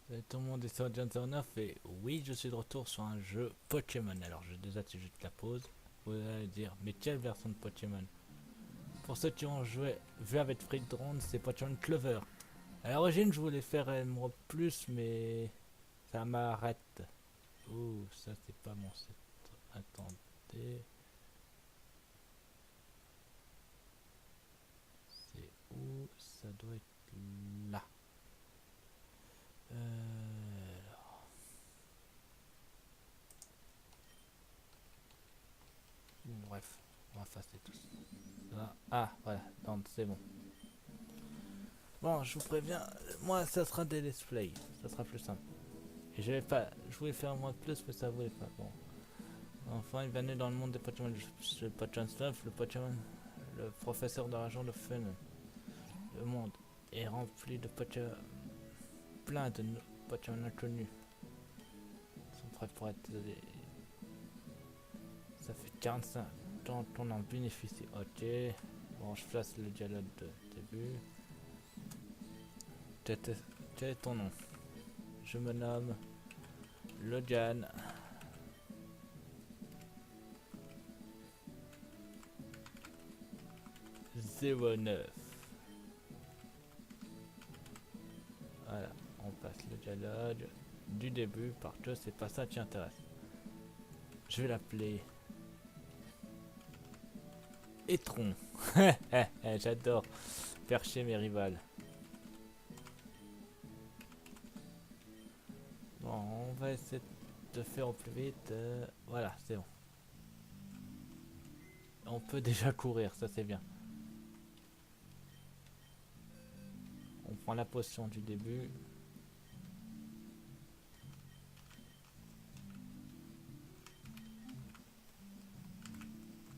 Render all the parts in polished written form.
Tout le monde est sur John 09 et oui, je suis de retour sur un jeu Pokémon. Alors, je désactive juste la pause. Vous allez dire, mais quelle version de Pokémon? Pour ceux qui ont vu avec Free Drone, c'est Pokémon Clover. À l'origine, je voulais faire Emerald Plus, mais ça m'arrête. Ouh, ça c'est pas mon set. Attendez, c'est où? Ça doit être là. Bref, on va effacer tout ça. Ah, voilà, donc c'est bon. Bon, je vous préviens, moi ça sera des let's play, ça sera plus simple. Et je voulais faire un mois de plus, mais ça voulait pas. Bon, enfin, il va naître dans le monde des Pokémon, le Pokémon Stuff, le Pokémon, le professeur d'argent de fun. Le monde est rempli de Pokémon, plein de Pokémon inconnus. Ils sont prêts pour être des... Ça fait 45 ans qu'on en bénéficie. Ok, bon, je place le dialogue de début. Quel est ton nom? Je me nomme Logan. 09. Voilà, on passe le dialogue du début parce que c'est pas ça qui intéresse. Je vais l'appeler Etron. J'adore faire chier mes rivales. Bon, on va essayer de faire au plus vite. Voilà, c'est bon. On peut déjà courir, ça c'est bien. On prend la potion du début.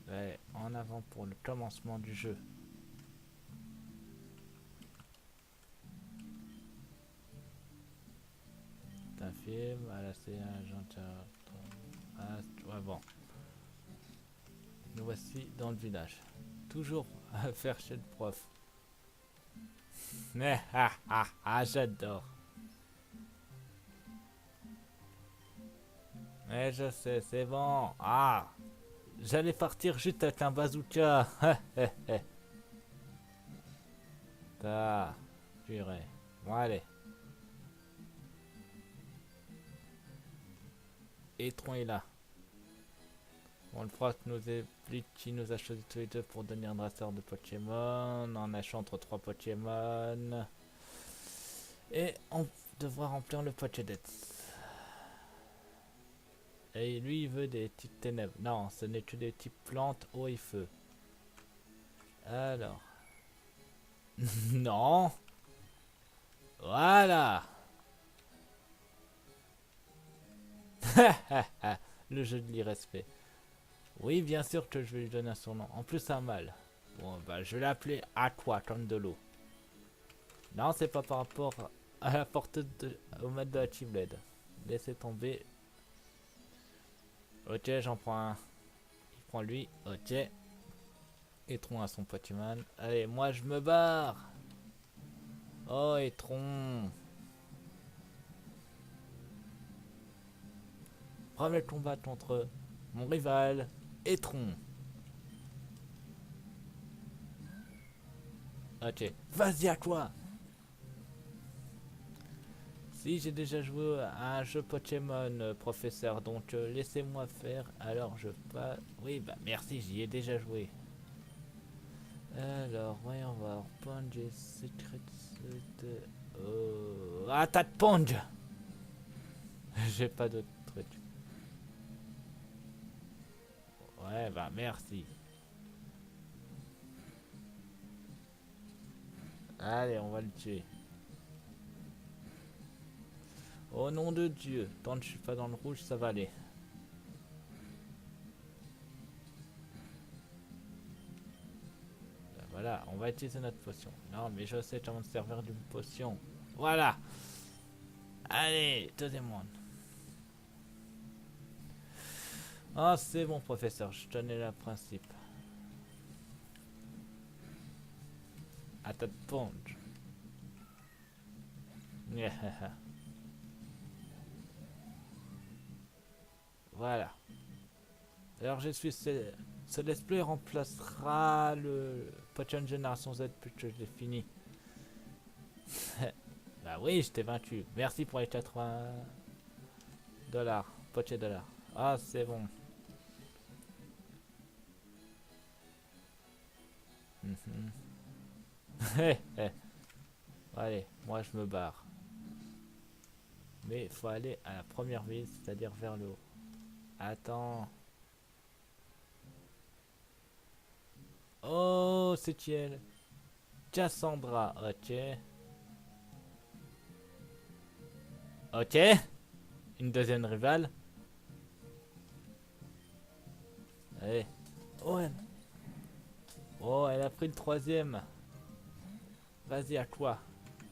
Ouais, en avant pour le commencement du jeu. C'est un film, voilà, c'est un gentil. Ah, ouais, bon. Nous voici dans le village. Toujours à faire chez le prof. Mais j'adore. Mais je sais, c'est bon. Ah, j'allais partir juste avec un bazooka. Ah, purée. Bon, allez. Etron est là. On le prof nous explique qui nous a choisi tous les deux pour devenir dresseur de Pokémon. En achetant entre 3 Pokémon. Et on devra remplir le Pokédex. Et lui, il veut des petites ténèbres. Non, ce n'est que des petites plantes, eau et feu. Alors. Non. Voilà. Le jeu de l'irrespect. Oui, bien sûr que je vais lui donner son nom. En plus, un mâle. Bon, bah, je vais l'appeler Aqua, comme de l'eau. Non, c'est pas par rapport à la portée au maître de la Keyblade. Laissez tomber. Ok, j'en prends un. Il prend lui. Ok. Etron à son Pokémon. Allez, moi je me barre. Oh, Etron. Premier combat contre mon rival, Etron. Ok, vas-y à toi. Si j'ai déjà joué à un jeu Pokémon, professeur, donc laissez-moi faire. Alors je pas. Oui, bah merci, j'y ai déjà joué. Alors, voyons voir. Punch et Secret. Attaque Punch. J'ai pas d'autre truc. Ouais, bah merci. Allez, on va le tuer. Au nom de Dieu, tant que je suis pas dans le rouge, ça va aller. Voilà, on va utiliser notre potion. Non, mais je sais comment se servir d'une potion. Voilà. Allez, deuxième monde. Ah, c'est bon, professeur, je tenais le principe. Attaque punch. Voilà. Alors je suis ce let's play remplacera le Potion Génération Z puisque je l'ai fini. Bah oui, je t'ai vaincu. Merci pour les 80 dollars. Poche dollars. Ah, c'est bon. Mhm. Allez, moi je me barre. Mais il faut aller à la première ville, c'est-à-dire vers le haut. Attends. Oh, c'est elle. Cassandra, ok. Ok. Une deuxième rivale. Allez. Owen. Oh, elle a pris le troisième. Vas-y, à toi.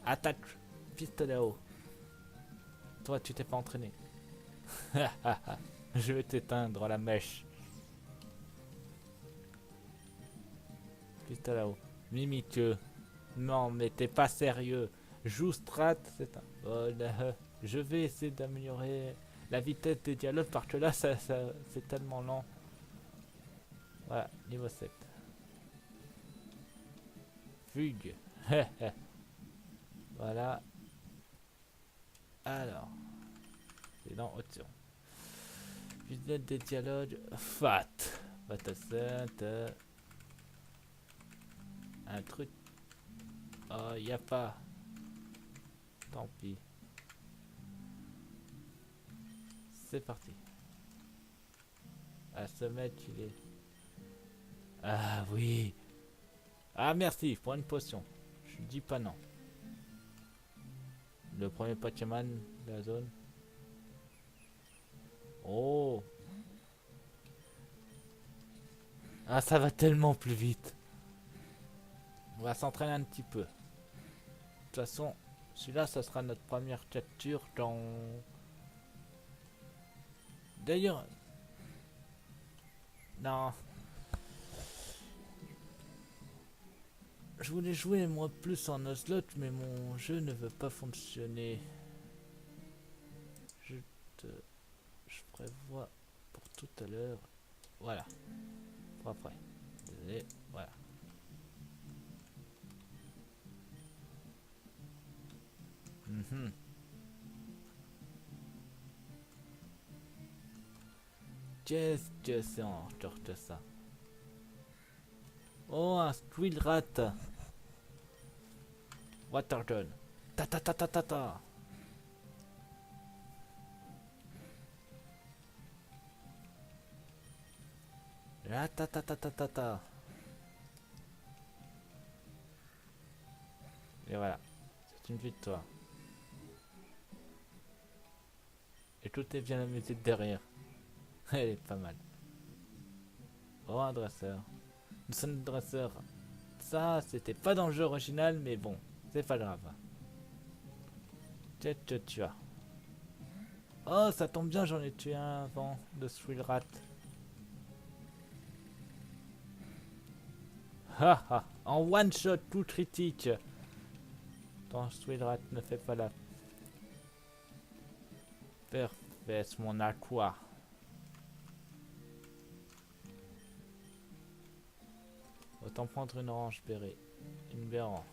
Attaque. Pistolet haut. Toi, tu t'es pas entraîné. Je vais t'éteindre la mèche. Pistolet haut. Mimiqueux. Non, mais t'es pas sérieux. Joue strat, c'est un... Oh là, je vais essayer d'améliorer la vitesse des dialogues parce que là, c'est tellement lent. Voilà, niveau 7. Fugue. Voilà. Alors, c'est dans option. Vitesse des dialogues. Fat. Batasset. Un truc. Oh, y a pas. Tant pis. C'est parti. À ce mec, il est. Ah oui. Ah merci pour une potion. Je dis pas non. Le premier Pokémon de la zone. Oh. Ah ça va tellement plus vite. On va s'entraîner un petit peu. De toute façon, celui-là, ça sera notre première capture dans... D'ailleurs... Non. Je voulais jouer moi plus en Ocelot, mais mon jeu ne veut pas fonctionner. Je prévois pour tout à l'heure. Voilà. Pour après. Désolé. Voilà. Mhm. Qu'est-ce que c'est encore que ça? Oh, un Squillrat. Watergun. Ta ta ta ta ta ta. La ta ta ta ta ta ta. Et voilà. C'est une victoire. Et tout est bien la musique derrière. Elle est pas mal. Oh, un dresseur. Nous sommes dresseurs. Ça, c'était pas dans le jeu original, mais bon, c'est pas grave. Peut-être tu as. Oh, ça tombe bien, j'en ai tué un avant de Swillrat. Haha, en one shot, tout critique. Ton Swillrat ne fait pas la perfesse, mon aqua. Autant prendre une orange bérée. Une béran.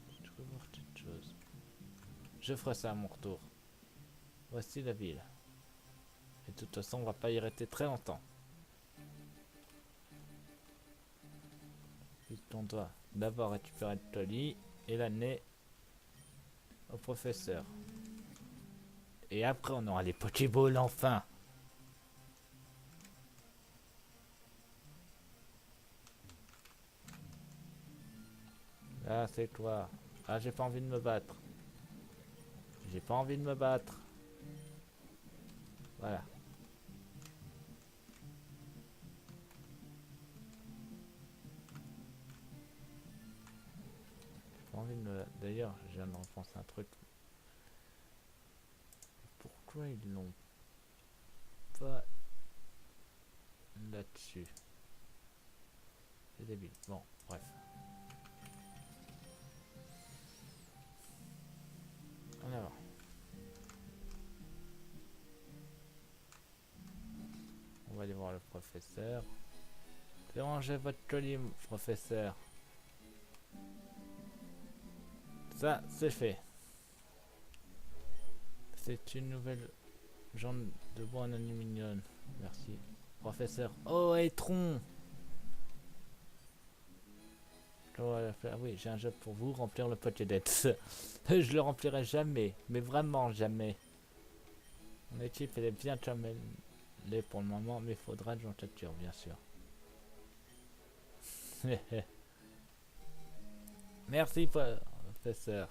Je peux voir quelque chose. Je ferai ça à mon retour. Voici la ville. Et de toute façon, on va pas y rester très longtemps. Puisqu'on doit d'abord récupérer le colis et l'amener au professeur. Et après, on aura les Pokéballs enfin. Ah, c'est toi. Ah, j'ai pas envie de me battre. J'ai pas envie de me battre. Voilà. J'ai pas envie de me... D'ailleurs, je viens de repenser un truc. Pourquoi ils l'ont pas là-dessus? C'est débile. Bon, bref. En avant. professeur. Dérangez votre joli professeur. Ça, c'est fait. C'est une nouvelle jambe de bois en aluminium. Merci. Professeur. Oh, Etron. Ah oui, j'ai un job pour vous, remplir le Pokédex. Je le remplirai jamais, mais vraiment jamais. Mon équipe, elle est bien chumellée pour le moment, mais il faudra de l'enquêture, bien sûr. Merci, professeur.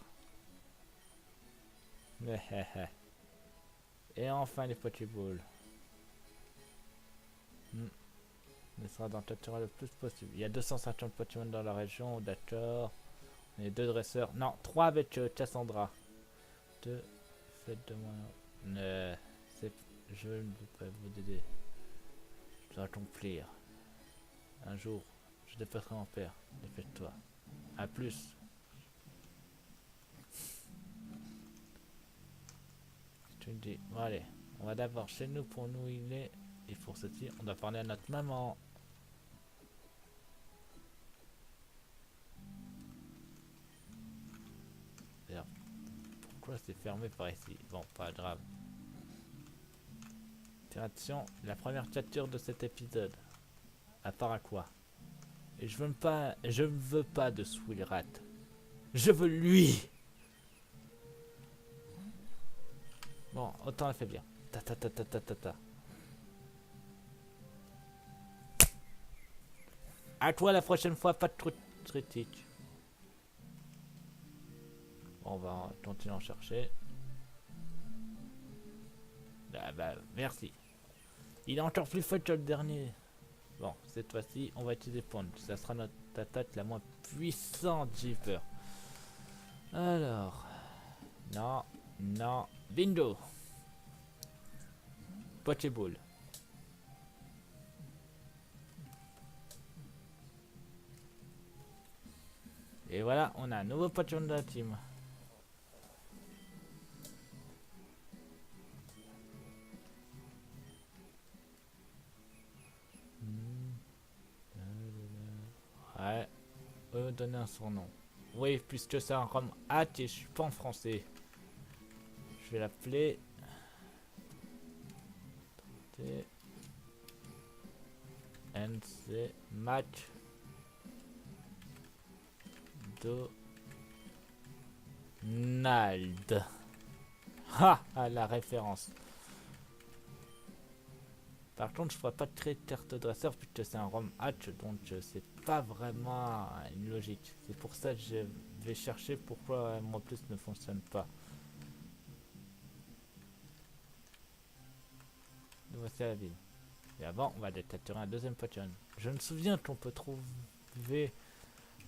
Et enfin, les Pokéballs. On sera dans le le plus possible. Il y a 250 Pokémon dans la région, d'accord. Et 2 dresseurs. Non, 3 avec Cassandra. 2. Faites de moi. Je ne peux pas vous aider. Je dois accomplir. Un jour, je dépasserai mon père. Dépêche-toi. A plus. Tu me dis. Bon, allez. On va d'abord chez nous pour nous il est. Et pour ceci, on doit parler à notre maman. D'ailleurs, pourquoi c'est fermé par ici? Bon, pas grave. Attention, la première capture de cet épisode. À part à quoi? Et je ne veux pas de Swillrat. Je veux lui. Bon, autant elle fait bien. Ta ta ta ta ta ta ta. À toi la prochaine fois, pas de critique. Bon, on va continuer à en chercher. Ah bah, merci. Il est encore plus fort que le dernier. Bon, cette fois-ci, on va utiliser Pond. Ça sera notre attaque la moins puissante, j'ai peur. Alors. Non, non. Bingo. Pokéball. Et voilà, on a un nouveau Pokémon de la team. Ouais, donner un surnom. Oui, puisque c'est un rhum hack et je suis pas en français. Je vais l'appeler. NC Match Donald. Ha, à la référence. Par contre, je ne pourrais pas créer de carte de dresseur puisque c'est un ROM hatch, donc c'est pas vraiment une logique. C'est pour ça que je vais chercher pourquoi mon plus ne fonctionne pas. Nous voici à la ville. Et avant, on va capturer un deuxième Pokémon. Je me souviens qu'on peut trouver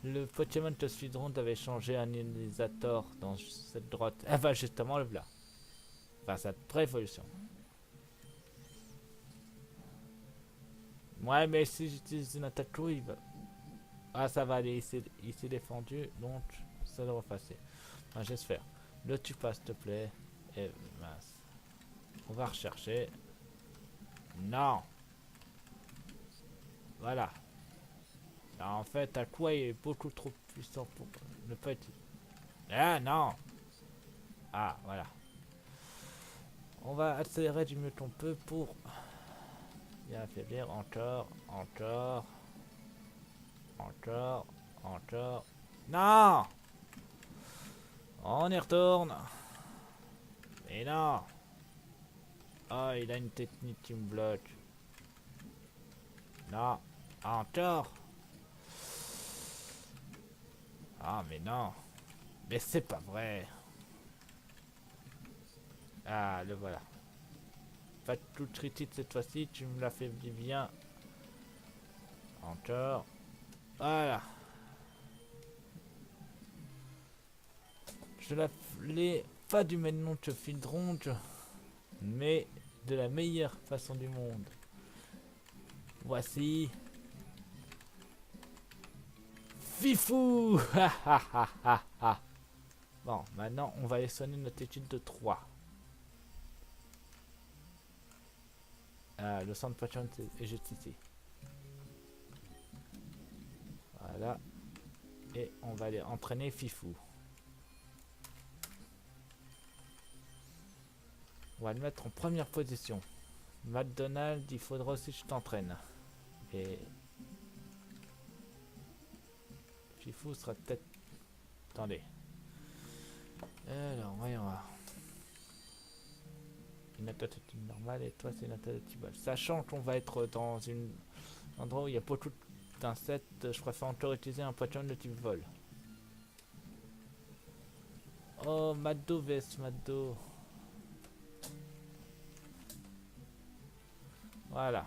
le Pokémon que Suidron avait changé un analysateur dans cette droite. Ah bah justement le voilà. Enfin, cette pré-évolution. Ouais, mais si j'utilise une attaque il va... Ah, ça va aller, il s'est défendu, donc ça devrait passer. Enfin, j'espère. Le tue pas, s'il te plaît. Et mince. On va rechercher. Non. Voilà. Alors, en fait, Aqua est beaucoup trop puissant pour ne pas être... Ah, non. Ah, voilà. On va accélérer du mieux qu'on peut pour... bien affaiblir. Encore, encore. Encore, encore. Non! On y retourne. Et non. Oh, il a une technique qui me bloque. Non. Encore. Ah, mais non. Mais c'est pas vrai. Ah, le voilà. Pas tout critique cette fois-ci, tu me l'as fait bien. Encore. Voilà. Je l'appelais pas du même nom que Fildronge, mais de la meilleure façon du monde. Voici. Fifou. Bon, maintenant on va aller soigner notre étude de 3. Ah, le centre Pokémon est juste ici. Voilà. Et on va aller entraîner Fifou. On va le mettre en première position. McDonald, il faudra aussi que je t'entraîne. Et Fifou sera peut-être... Attendez. Alors, voyons voir. Une attaque normale et toi c'est une attaque de ball. Sachant qu'on va être dans un endroit où il y a beaucoup d'insectes, je préfère encore utiliser un Pokémon de type vol. Oh, Maddo vs Maddo. Voilà.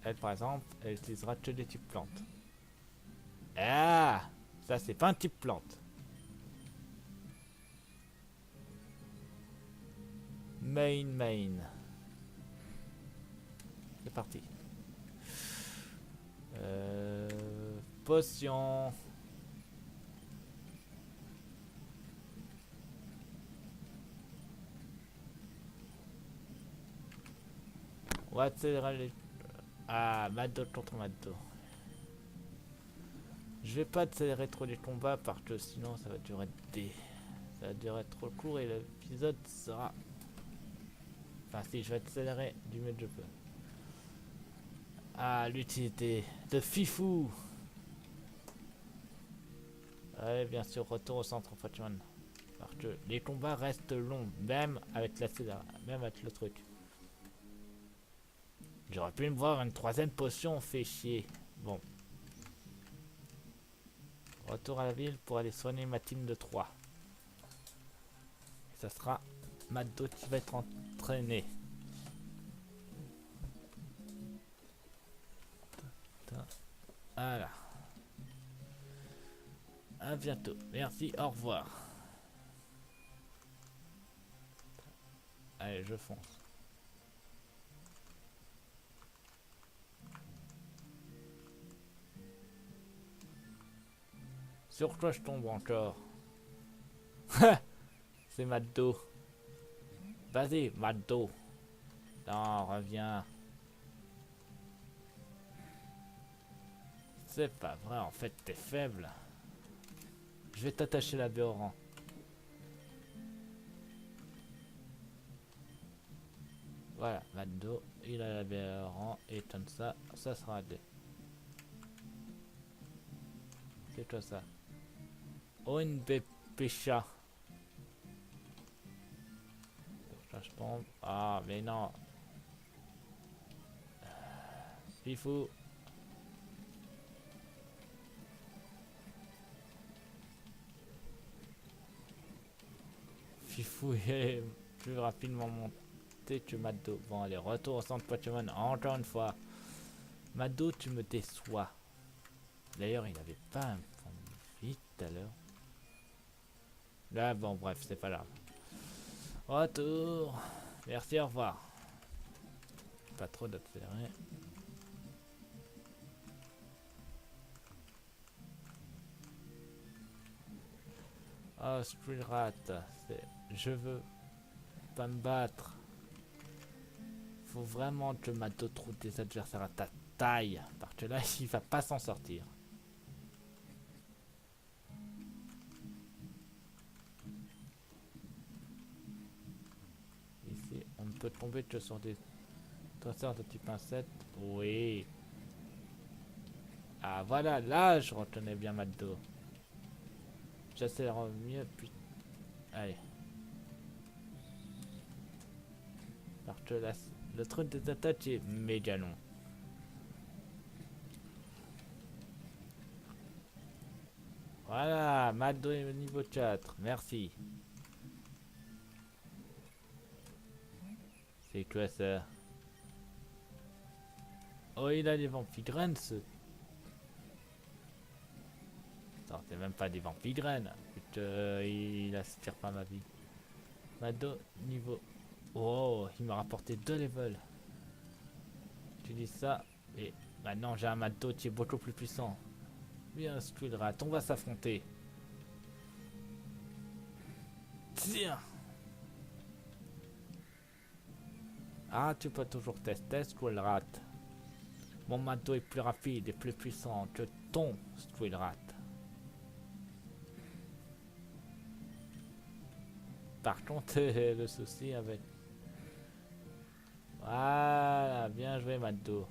Elle, par exemple, elle utilisera que des types plantes. Ah, ça c'est pas un type plante. Main. C'est parti. Potion. On va accélérer les... Ah, Maddo contre Maddo. Je vais pas accélérer trop les combats parce que sinon ça va durer ça va durer trop court et l'épisode sera... Enfin si, je vais accélérer du mieux que je peux. Ah, l'utilité de Fifou. Ouais, bien sûr, retour au centre Pokémon. Parce que les combats restent longs, même avec même avec le truc. J'aurais pu me voir une troisième potion, fait chier. Bon. Retour à la ville pour aller soigner ma team de 3. Ça sera Maddo qui va être entraîné. Voilà. À bientôt. Merci, au revoir. Allez, je fonce. Sur quoi je tombe encore? C'est Maddo. Vas-y, Maddo. Non, reviens. C'est pas vrai, en fait, t'es faible. Je vais t'attacher la Béoran. Voilà, Maddo, il a la Béoran et comme ça sera 2. C'est quoi ça? Oh, une Bépécha. Là, je tombe. Ah, mais non. Fifou. Fifou est plus rapidement monté que Maddo. Bon, allez, retour au centre Pokémon encore une fois. Maddo, tu me déçois. D'ailleurs, il n'avait pas un point de vie tout à l'heure. Là, bon, bref, c'est pas grave. Retour. Merci, au revoir. Pas trop d'accélérer. Oh, Skullrat. Je veux pas me battre. Faut vraiment que Maddo trouve des adversaires à ta taille. Parce que là, il va pas s'en sortir. Ici, on ne peut tomber que sur des dresseurs de type insecte. Oui. Ah, voilà, là, je reconnais bien Maddo. J'accélère mieux, puis... Allez. Parce que là, le truc des attaques est méga long. Voilà, Maddo est niveau 4. Merci. C'est quoi ça? Oh, il a des vampires ce... Non, c'est même pas des vampires. Putain, il aspire pas ma vie. Maddo, niveau... Oh, il m'a rapporté 2 levels. Tu dis ça, et maintenant j'ai un Maddo qui est beaucoup plus puissant. Bien, Skullrat, on va s'affronter. Tiens. Ah, tu peux toujours tester, Squirrelrat. Mon Maddo est plus rapide et plus puissant que ton Squirrelrat. Par contre, le souci avec... Voilà, bien joué, Maddo.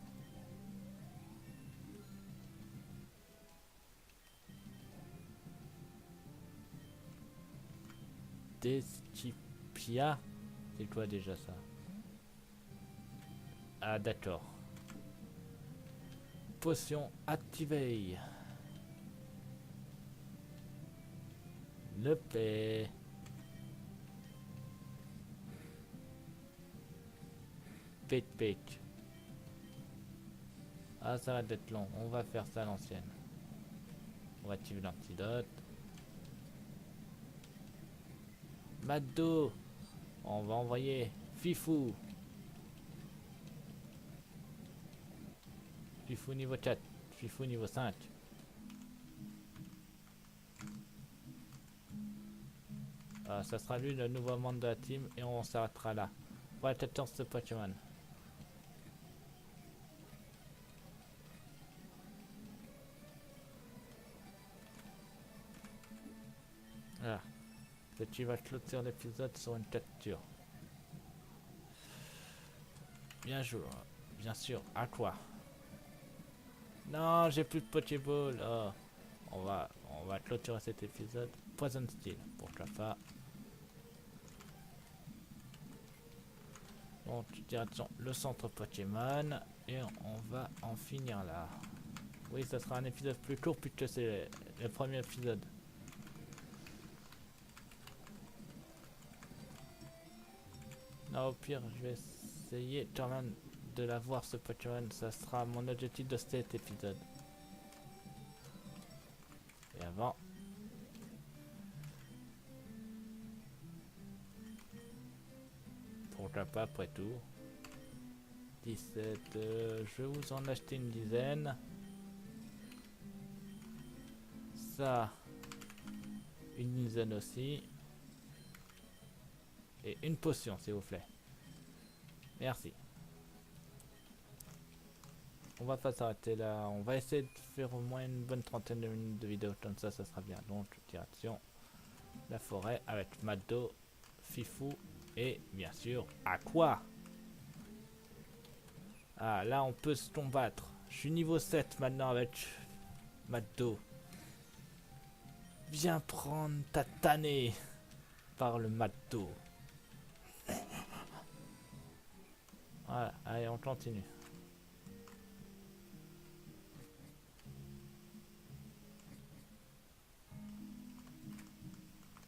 Descipia. C'est quoi déjà ça? Ah, d'accord. Potion activée. Le paix. Pet. Ah, ça va être long. On va faire ça à l'ancienne. On va activer l'antidote. Maddo. On va envoyer Fifou. Fifou niveau 4. Fifou niveau 5. Ça sera lui le nouveau membre de la team et on s'arrêtera là. Voilà, t'attends ce Pokémon. Voilà. Tu vas clôturer l'épisode sur une capture. Bien joué. Bien sûr. À quoi? Non, j'ai plus de Pokéball. Oh. On va clôturer cet épisode. Poison Steel. Pourquoi pas. Bon, direction le centre Pokémon. Et on va en finir là. Oui, ça sera un épisode plus court puisque c'est le premier épisode. Non, au pire, je vais essayer quand même de l'avoir ce Pokémon. Ça sera mon objectif de cet épisode. Et avant. Pourquoi pas après tout. 17, je vais vous en acheter une dizaine. Ça, une dizaine aussi. Et une potion, s'il vous plaît. Merci. On va pas s'arrêter là. On va essayer de faire au moins une bonne trentaine de minutes de vidéo. Comme ça sera bien. Donc, direction la forêt avec Maddo, Fifou et bien sûr Aqua. Ah, là, on peut se combattre. Je suis niveau 7 maintenant avec Maddo. Viens prendre ta tannée par le Maddo. Voilà, allez, on continue.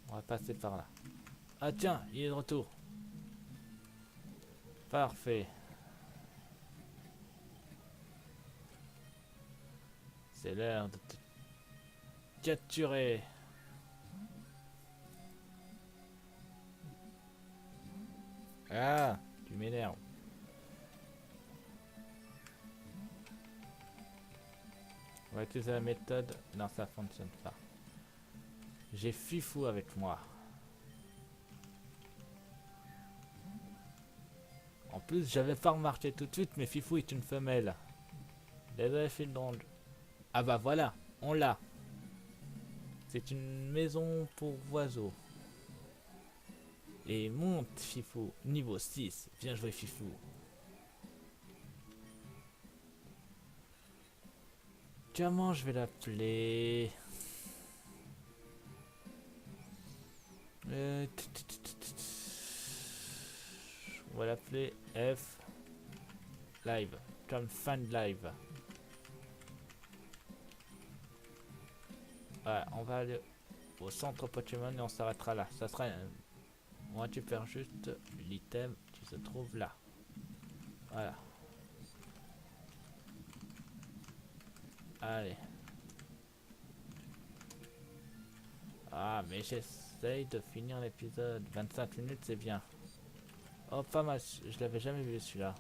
On va passer par là. Ah tiens, il est de retour. Parfait. C'est l'heure de te capturer. Ah, tu m'énerves. On va utiliser la méthode. Non, ça fonctionne pas. J'ai Fifou avec moi. En plus, j'avais pas remarqué tout de suite, mais Fifou est une femelle. Désolé, fil d'onde. Ah bah voilà, on l'a. C'est une maison pour oiseaux. Et monte, Fifou. Niveau 6. Bien joué, Fifou. Comment je vais l'appeler? On va l'appeler F Live. Comme fan live. Voilà, on va aller au centre Pokémon et on s'arrêtera là. Ça sera on récupère juste l'item qui se trouve là. Voilà. Allez. Ah, mais j'essaye de finir l'épisode. 25 minutes, c'est bien. Oh, pas mal. Je l'avais jamais vu celui-là.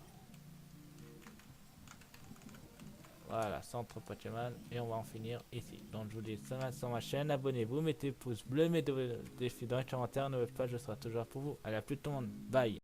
Voilà, centre Pokémon. Et on va en finir ici. Donc, je vous dis, ça va sur ma chaîne. Abonnez-vous, mettez pouce bleu, mettez des défis dans les commentaires. Ne pas, je serai toujours pour vous. Allez, à plus tout le monde. Bye.